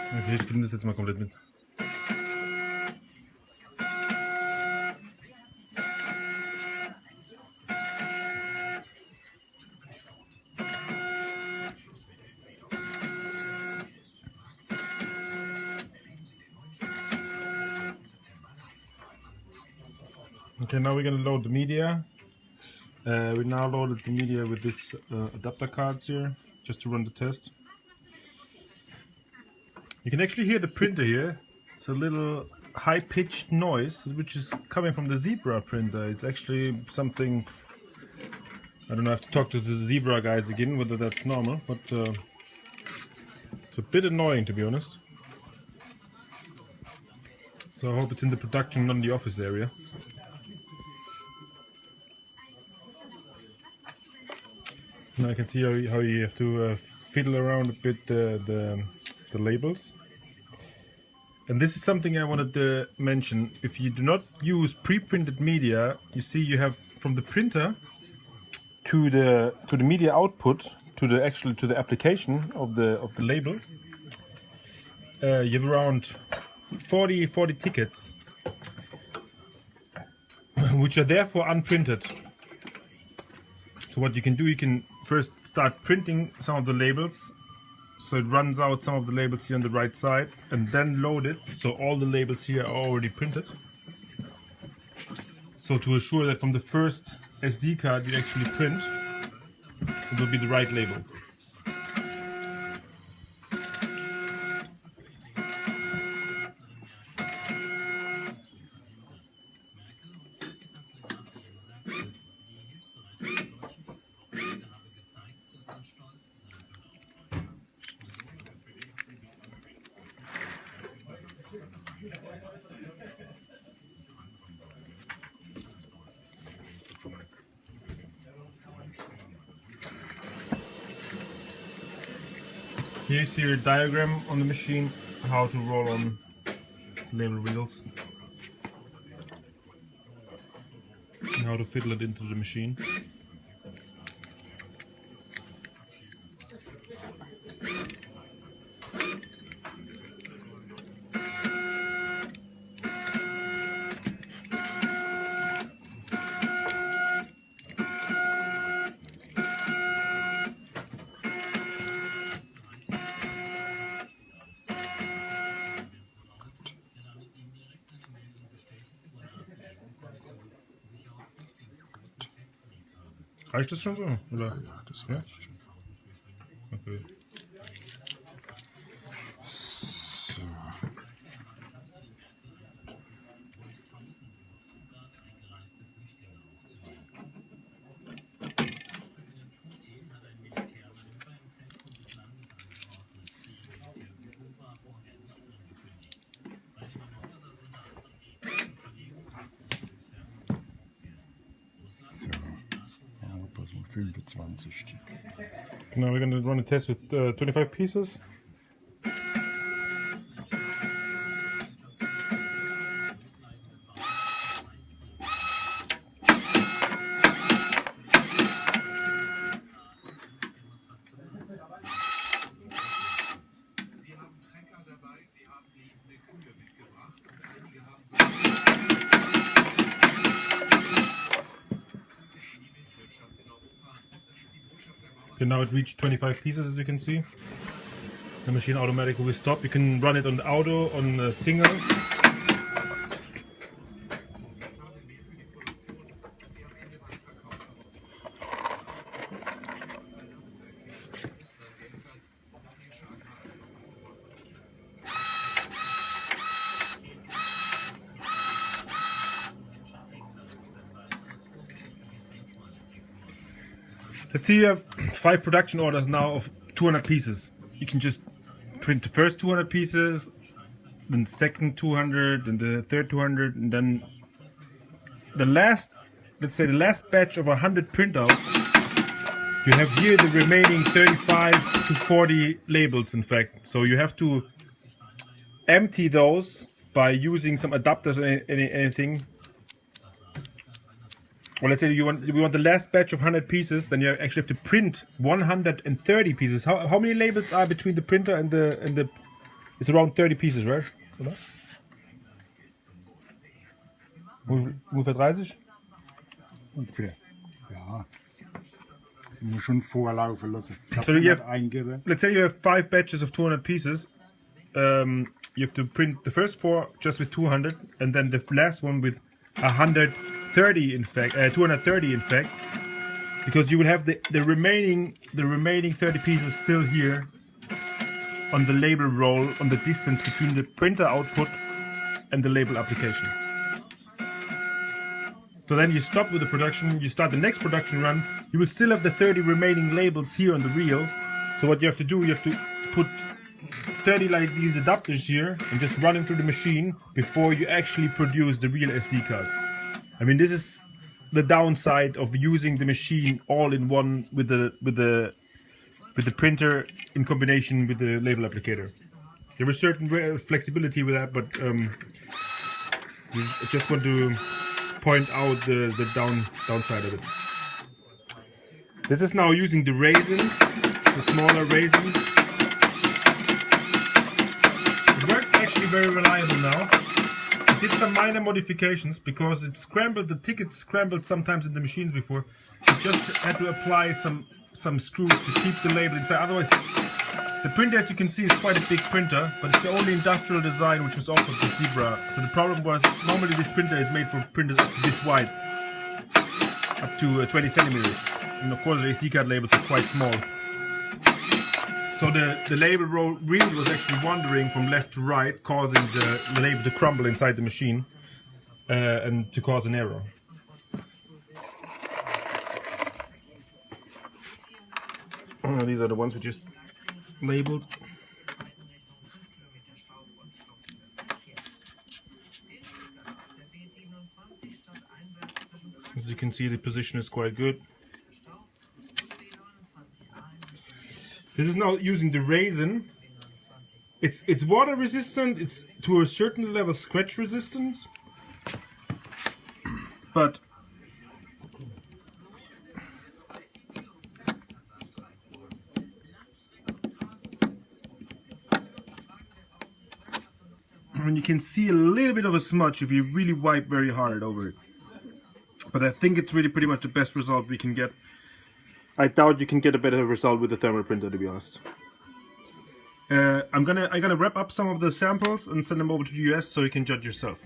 Okay, ich nehme das jetzt mal komplett mit. Okay, now we're going to load the media. We now loaded the media with this adapter cards here, just to run the test. You can actually hear the printer here. It's a little high-pitched noise, which is coming from the Zebra printer. It's actually something, I don't know, I have to talk to the Zebra guys again, whether that's normal, but it's a bit annoying, to be honest. So I hope it's in the production, not in the office area. Now I can see how you have to fiddle around a bit the labels. And this is something I wanted to mention. If you do not use pre-printed media, you see you have from the printer to the media output to the application of the label. You have around 40 tickets, which are therefore unprinted. So what you can do, you can first start printing some of the labels, so it runs out some of the labels here on the right side, and then load it, so all the labels here are already printed. So to assure that from the first SD card you actually print, it will be the right label. Here you see a diagram on the machine, how to roll on label wheels and how to fiddle it into the machine. Reicht das schon so? Oder? Ja, das Ja? reicht schon. Okay. So. So, 25 Stück. Now we're going to run a test with 25 pieces. Okay, now it reached 25 pieces, as you can see. The machine automatically will stop. You can run it on auto, on single. Let's see, you have 5 production orders now of 200 pieces. You can just print the first 200 pieces, then the second 200, and the third 200, and then the last, let's say the last batch of 100 printouts. You have here the remaining 35 to 40 labels, in fact. So you have to empty those by using some adapters or anything. Or let's say we want the last batch of 100 pieces, then you actually have to print 130 pieces. How many labels are between the printer and the It's around 30 pieces, right? Oder? Ungefähr 30? Ungefähr. Ja. Ich muss schon vorlaufen lassen. Ich So habe you have, eingeben. let's say you have 5 batches of 200 pieces. You have to print the first 4 just with 200, and then the last one with 130 in fact, 230 in fact, because you will have the remaining 30 pieces still here on the label roll, on the distance between the printer output and the label application. So then you stop with the production, you start the next production run, you will still have the 30 remaining labels here on the reel. So what you have to do, you have to put 30 like these adapters here and just run them through the machine before you actually produce the real SD cards. I mean, this is the downside of using the machine all in one with the printer in combination with the label applicator. There was certain flexibility with that, but I just want to point out the downside of it. This is now using the raisins, the smaller raisins. It works actually very reliable now. I did some minor modifications because it scrambled, the tickets scrambled sometimes in the machines before. You just had to apply some screws to keep the label inside. Otherwise, the printer, as you can see, is quite a big printer, but it's the only industrial design which was offered with Zebra. So the problem was, normally this printer is made for printers up to this wide, up to 20 centimeters. And of course the SD card labels are quite small. So the label reel was actually wandering from left to right, causing the label to crumble inside the machine and to cause an error. These are the ones we just labeled. As you can see, the position is quite good. This is now using the resin. It's water resistant. It's to a certain level scratch resistant, but you can see a little bit of a smudge if you really wipe very hard over it. But I think it's really pretty much the best result we can get. I doubt you can get a better result with the thermal printer, to be honest. I'm gonna wrap up some of the samples and send them over to the US so you can judge yourself.